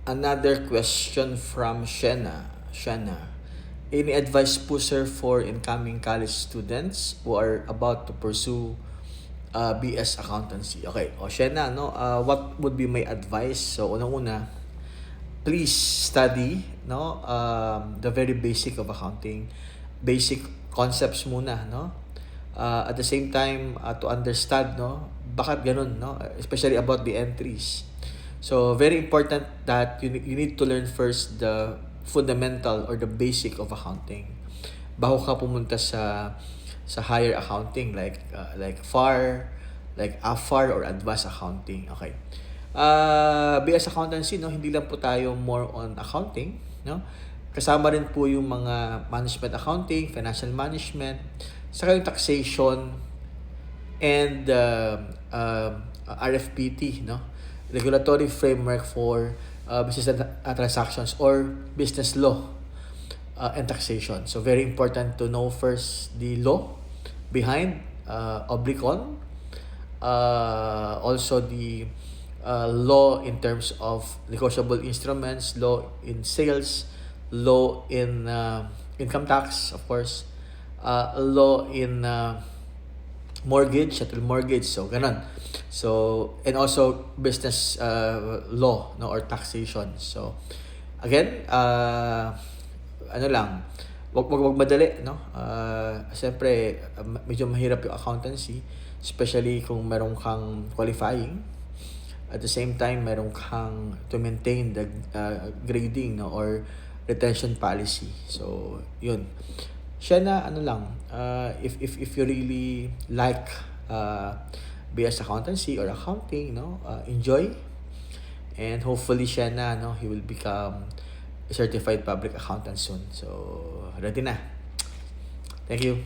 Another question from Shana. Any advice po sir for incoming college students who are about to pursue BS accountancy? Okay, o Shana, no? What would be my advice? So, unang-una, please study, no? The very basic of accounting, basic concepts muna, no? At the same time, to understand, no? Bakit ganun, no? Especially about the entries. So, very important that you need to learn first the fundamental or the basic of accounting bago ka pumunta sa higher accounting like FAR, like AFAR or advanced accounting. Okay. BS accountancy, no, hindi lang po tayo more on accounting, no? Kasama rin po yung mga management accounting, financial management, saka yung taxation and RFPT, no? Regulatory framework for business transactions or business law and taxation. So very important to know first the law behind oblicon, also the law in terms of negotiable instruments, law in sales, law in income tax, of course, law in mortgage, settle mortgage, so ganon. So, and also business law, no, or taxation. So, again, ano lang, wag madali, no? Siyempre, medyo mahirap yung accountancy, especially kung meron kang qualifying. At the same time, meron kang to maintain the grading, no, or retention policy. So, yun. Siya na ano lang, if you really like BS accountancy or accounting, no, enjoy, and hopefully siya na, no, he will become a certified public accountant soon. So ready na. Thank you.